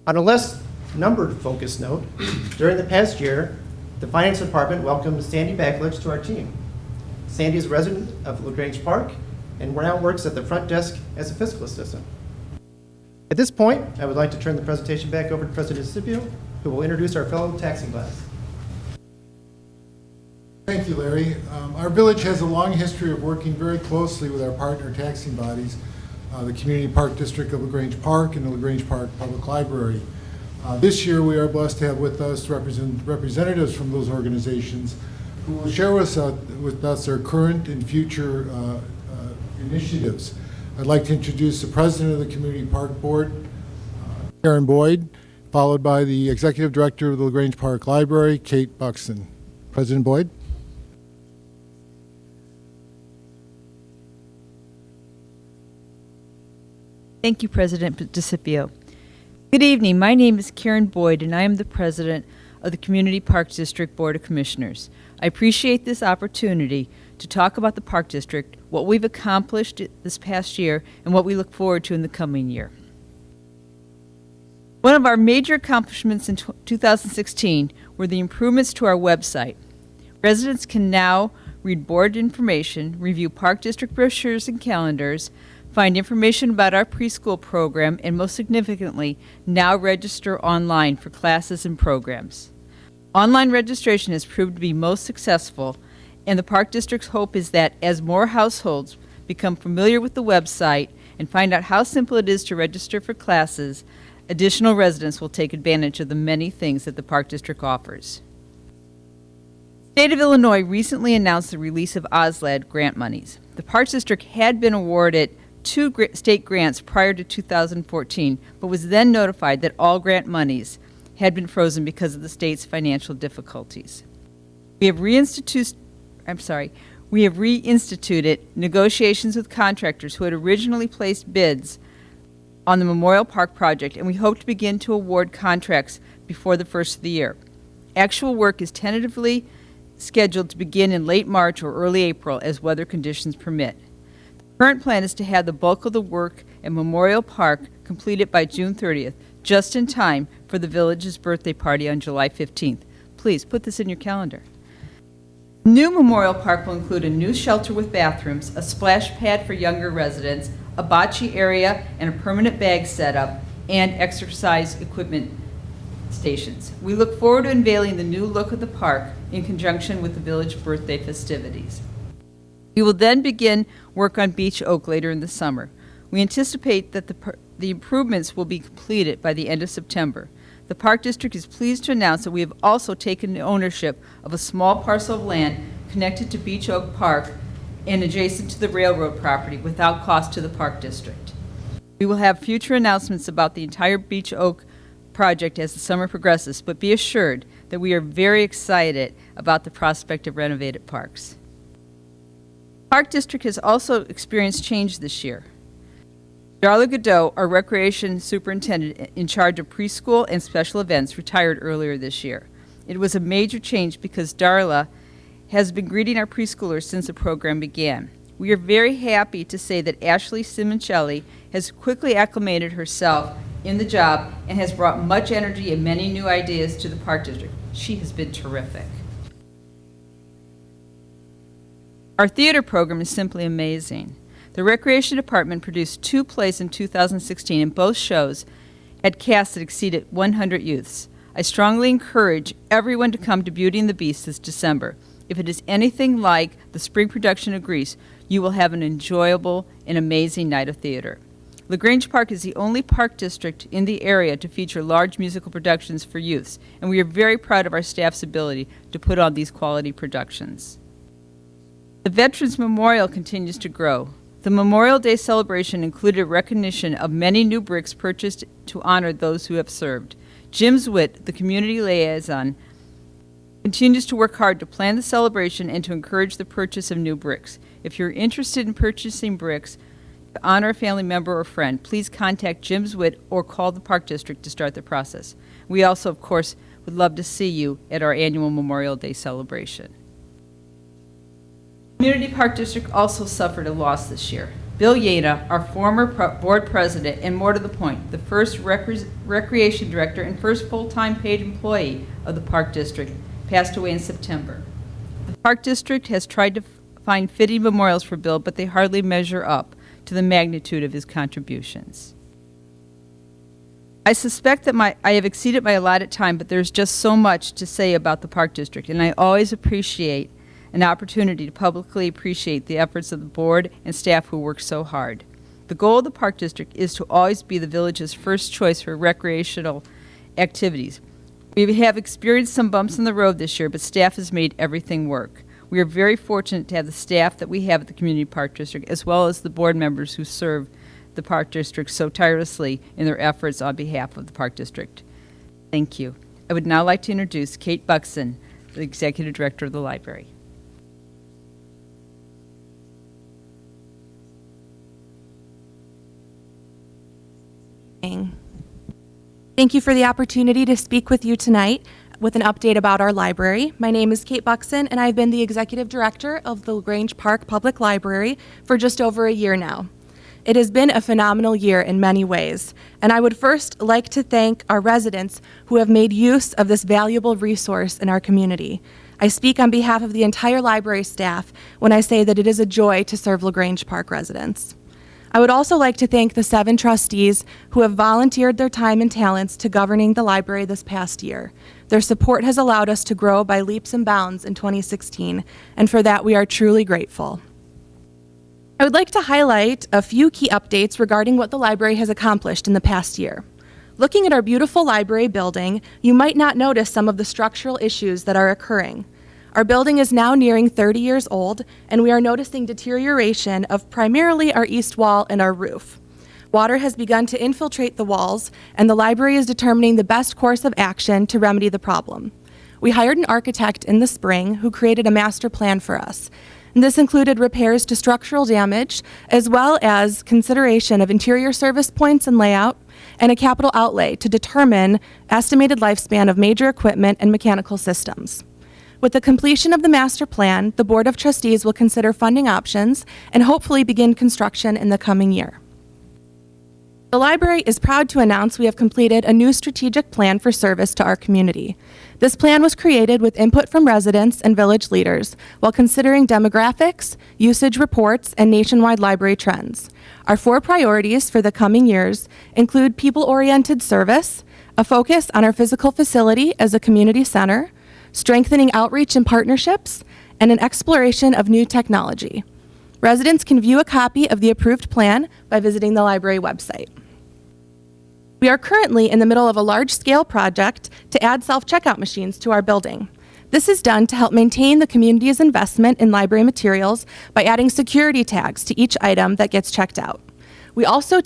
On a less numbered focus note, during the past year, the Finance Department welcomed Sandy Backledge to our team. Sandy is a resident of LaGrange Park and now works at the front desk as a fiscal assistant. At this point, I would like to turn the presentation back over to President DeCipio, who will introduce our fellow taxing class. Thank you, Larry. Our Village has a long history of working very closely with our partner taxing bodies, the Community Park District of LaGrange Park and the LaGrange Park Public Library. This year, we are blessed to have with us representatives from those organizations who will share with us their current and future initiatives. I'd like to introduce the President of the Community Park Board, Karen Boyd, followed by the Executive Director of the Grange Park Library, Kate Buxton. President Boyd. Thank you, President DeCipio. Good evening. My name is Karen Boyd, and I am the President of the Community Parks District Board of Commissioners. I appreciate this opportunity to talk about the Park District, what we've accomplished this past year, and what we look forward to in the coming year. One of our major accomplishments in 2016 were the improvements to our website. Residents can now read board information, review Park District brochures and calendars, find information about our preschool program, and most significantly, now register online for classes and programs. Online registration has proved to be most successful, and the Park District's hope is that as more households become familiar with the website and find out how simple it is to register for classes, additional residents will take advantage of the many things that the Park District offers. The state of Illinois recently announced the release of OSLAD grant monies. The Park District had been awarded 2 state grants prior to 2014, but was then notified that all grant monies had been frozen because of the state's financial difficulties. We have reinstituted negotiations with contractors who had originally placed bids on the Memorial Park project, and we hope to begin to award contracts before the first of the year. Actual work is tentatively scheduled to begin in late March or early April as weather conditions permit. The current plan is to have the bulk of the work at Memorial Park completed by June 30th, just in time for the village's birthday party on July 15th. Please put this in your calendar. New Memorial Park will include a new shelter with bathrooms, a splash pad for younger residents, a bocce area, and a permanent bag setup, and exercise equipment stations. We look forward to unveiling the new look of the park in conjunction with the village birthday festivities. We will then begin work on Beach Oak later in the summer. We anticipate that the improvements will be completed by the end of September. The Park District is pleased to announce that we have also taken ownership of a small parcel of land connected to Beach Oak Park and adjacent to the railroad property without cost to the Park District. We will have future announcements about the entire Beach Oak project as the summer progresses, but be assured that we are very excited about the prospect of renovated parks. Park District has also experienced change this year. Darla Godot, our recreation superintendent in charge of preschool and special events, retired earlier this year. It was a major change because Darla has been greeting our preschoolers since the program began. We are very happy to say that Ashley Simoncelli has quickly acclimated herself in the job and has brought much energy and many new ideas to the Park District. She has been terrific. Our theater program is simply amazing. The Recreation Department produced 2 plays in 2016, and both shows had casts that exceeded 100 youths. I strongly encourage everyone to come to Beauty and the Beast this December. If it is anything like the spring production of Grease, you will have an enjoyable and amazing night of theater. LaGrange Park is the only park district in the area to feature large musical productions for youths, and we are very proud of our staff's ability to put on these quality productions. The Veterans Memorial continues to grow. The Memorial Day celebration included a recognition of many new bricks purchased to honor those who have served. Jim Zwitt, the community liaison, continues to work hard to plan the celebration and to encourage the purchase of new bricks. If you're interested in purchasing bricks to honor a family member or friend, please contact Jim Zwitt or call the Park District to start the process. We also, of course, would love to see you at our annual Memorial Day celebration. Community Park District also suffered a loss this year. Bill Yena, our former board president, and more to the point, the first recreation director and first full-time paid employee of the Park District, passed away in September. The Park District has tried to find fitting memorials for Bill, but they hardly measure up to the magnitude of his contributions. I suspect that I have exceeded my allotted time, but there's just so much to say about the Park District, and I always appreciate an opportunity to publicly appreciate the efforts of the board and staff who work so hard. The goal of the Park District is to always be the village's first choice for recreational activities. We have experienced some bumps in the road this year, but staff has made everything work. We are very fortunate to have the staff that we have at the Community Park District, as well as the board members who serve the Park District so tirelessly in their efforts on behalf of the Park District. Thank you. I would now like to introduce Kate Buxton, the Executive Director of the Library. Thank you for the opportunity to speak with you tonight with an update about our library. My name is Kate Buxton, and I've been the Executive Director of the Grange Park Public Library for just over a year now. It has been a phenomenal year in many ways, and I would first like to thank our residents who have made use of this valuable resource in our community. I speak on behalf of the entire library staff when I say that it is a joy to serve LaGrange Park residents. I would also like to thank the 7 trustees who have volunteered their time and talents to governing the library this past year. Their support has allowed us to grow by leaps and bounds in 2016, and for that we are truly grateful. I would like to highlight a few key updates regarding what the library has accomplished in the past year. Looking at our beautiful library building, you might not notice some of the structural issues that are occurring. Our building is now nearing 30 years old, and we are noticing deterioration of primarily our east wall and our roof. Water has begun to infiltrate the walls, and the library is determining the best course of action to remedy the problem. We hired an architect in the spring who created a master plan for us. And this included repairs to structural damage, as well as consideration of interior service points and layout, and a capital outlay to determine estimated lifespan of major equipment and mechanical systems. With the completion of the master plan, the Board of Trustees will consider funding options and hopefully begin construction in the coming year. The library is proud to announce we have completed a new strategic plan for service to our community. This plan was created with input from residents and village leaders while considering demographics, usage reports, and nationwide library trends. Our 4 priorities for the coming years include people-oriented service, a focus on our physical facility as a community center, strengthening outreach and partnerships, and an exploration of new technology. Residents can view a copy of the approved plan by visiting the library website. We are currently in the middle of a large-scale project to add self-checkout machines to our building. This is done to help maintain the community's investment in library materials by adding security tags to each item that gets checked out. We also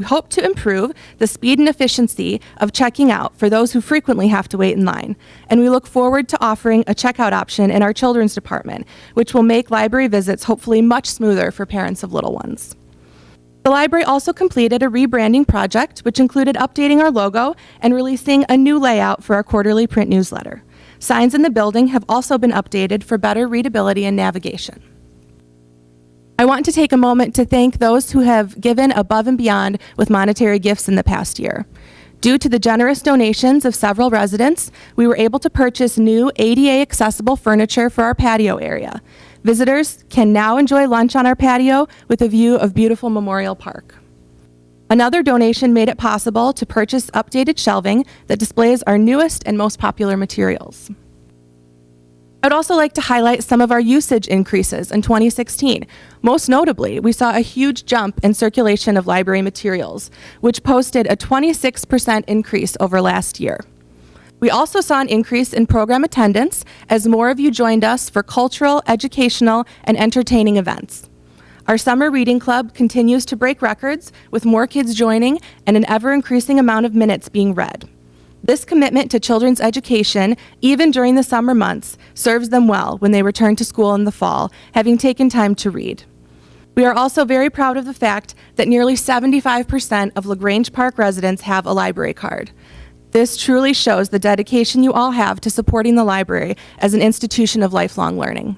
hope to improve the speed and efficiency of checking out for those who frequently have to wait in line. And we look forward to offering a checkout option in our children's department, which will make library visits hopefully much smoother for parents of little ones. The library also completed a rebranding project, which included updating our logo and releasing a new layout for our quarterly print newsletter. Signs in the building have also been updated for better readability and navigation. I want to take a moment to thank those who have given above and beyond with monetary gifts in the past year. Due to the generous donations of several residents, we were able to purchase new ADA accessible furniture for our patio area. Visitors can now enjoy lunch on our patio with a view of beautiful Memorial Park. Another donation made it possible to purchase updated shelving that displays our newest and most popular materials. I would also like to highlight some of our usage increases in 2016. Most notably, we saw a huge jump in circulation of library materials, which posted a 26% increase over last year. We also saw an increase in program attendance as more of you joined us for cultural, educational, and entertaining events. Our summer reading club continues to break records with more kids joining and an ever-increasing amount of minutes being read. This commitment to children's education, even during the summer months, serves them well when they return to school in the fall, having taken time to read. We are also very proud of the fact that nearly 75% of LaGrange Park residents have a library card. This truly shows the dedication you all have to supporting the library as an institution of lifelong learning.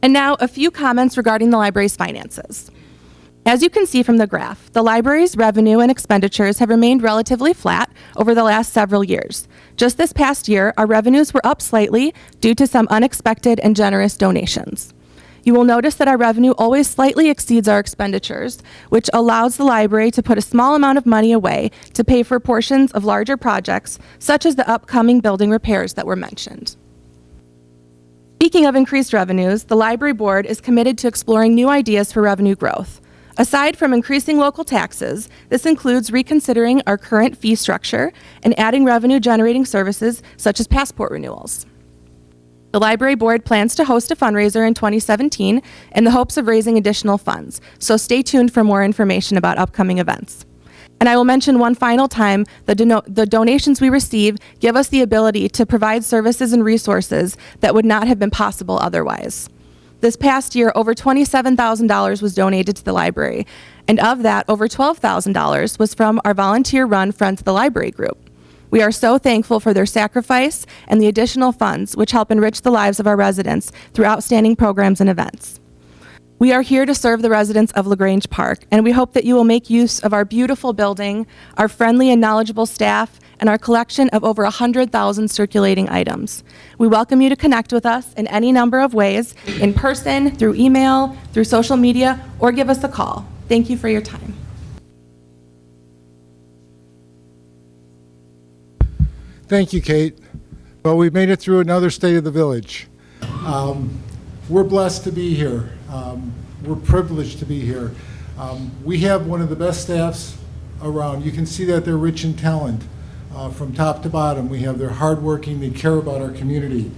And now, a few comments regarding the library's finances. As you can see from the graph, the library's revenue and expenditures have remained relatively flat over the last several years. Just this past year, our revenues were up slightly due to some unexpected and generous donations. You will notice that our revenue always slightly exceeds our expenditures, which allows the library to put a small amount of money away to pay for portions of larger projects, such as the upcoming building repairs that were mentioned. Speaking of increased revenues, the library board is committed to exploring new ideas for revenue growth. Aside from increasing local taxes, this includes reconsidering our current fee structure and adding revenue-generating services such as passport renewals. The library board plans to host a fundraiser in 2017 in the hopes of raising additional funds, so stay tuned for more information about upcoming events. And I will mention one final time, the donations we receive give us the ability to provide services and resources that would not have been possible otherwise. This past year, over $27,000 was donated to the library, and of that, over $12,000 was from our volunteer-run Friends of the Library group. We are so thankful for their sacrifice and the additional funds which help enrich the lives of our residents through outstanding programs and events. We are here to serve the residents of LaGrange Park, and we hope that you will make use of our beautiful building, our friendly and knowledgeable staff, and our collection of over 100,000 circulating items. We welcome you to connect with us in any number of ways, in person, through email, through social media, or give us a call. Thank you for your time. Thank you, Kate. Well, we've made it through another State of the Village. We're blessed to be here. We're privileged to be here. We have one of the best staffs around. You can see that they're rich in talent from top to bottom. We have, they're hardworking, they care about our community.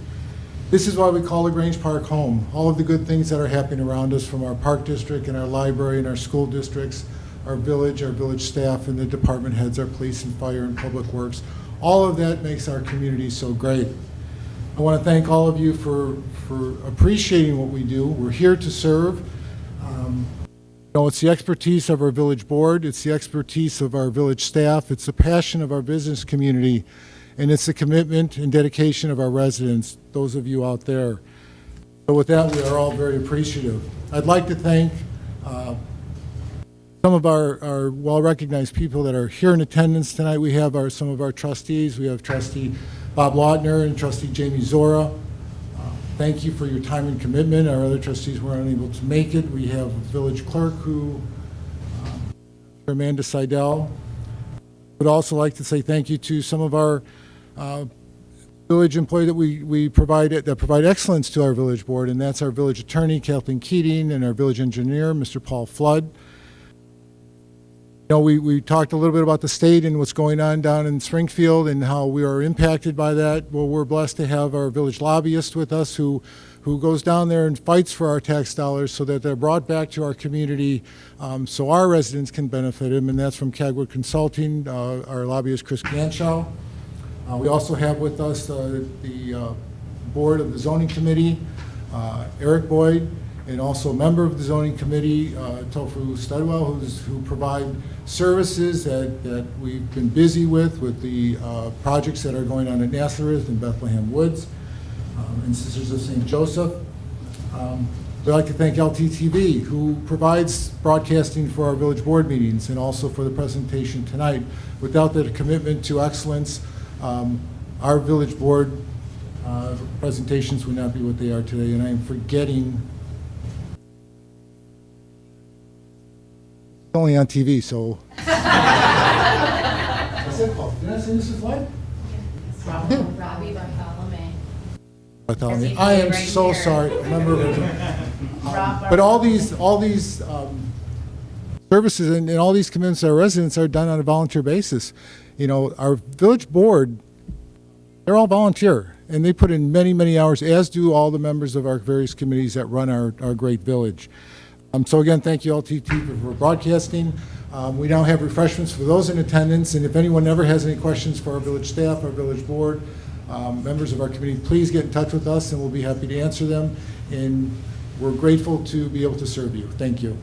This is why we call LaGrange Park home. All of the good things that are happening around us, from our park district and our library and our school districts, our village staff and the department heads, our police and fire and public works, all of that makes our community so great. I want to thank all of you for appreciating what we do. We're here to serve. It's the expertise of our village board, it's the expertise of our village staff, it's the passion of our business community, and it's the commitment and dedication of our residents, those of you out there. So with that, we are all very appreciative. I'd like to thank some of our well-recognized people that are here in attendance tonight. We have some of our trustees. We have Trustee Bob Lautner and Trustee Jamie Zora. Thank you for your time and commitment. Our other trustees were unable to make it. We have village clerk Amanda Seidel. Would also like to say thank you to some of our village employees that we provide excellence to our village board, and that's our village attorney Kathleen Keating and our village engineer Mr. Paul Flood. We talked a little bit about the state and what's going on down in Springfield and how we are impacted by that. Well, we're blessed to have our village lobbyist with us who goes down there and fights for our tax dollars so that they're brought back to our community so our residents can benefit them, and that's from Cagwood Consulting, our lobbyist Chris Ganshaw. We also have with us the board of the zoning committee, Eric Boyd, and also a member of the zoning committee, Tofu Studwell, who provide services that we've been busy with the projects that are going on at Nazareth and Bethlehem Woods, and Sisters of St. Joseph. We'd like to thank LTTV, who provides broadcasting for our village board meetings and also for the presentation tonight. Without their commitment to excellence, our village board presentations would not be what they are today, and I am forgetting. It's only on TV, so. I said, oh, did I say this is live? Robbie Bartholomew. I am so sorry. Remember, but all these services and all these commitments to our residents are done on a volunteer basis. Our village board, they're all volunteer, and they put in many, many hours, as do all the members of our various committees that run our great village. So again, thank you LTT for broadcasting. We now have refreshments for those in attendance, and if anyone ever has any questions for our village staff, our village board, members of our committee, please get in touch with us and we'll be happy to answer them. And we're grateful to be able to serve you. Thank you.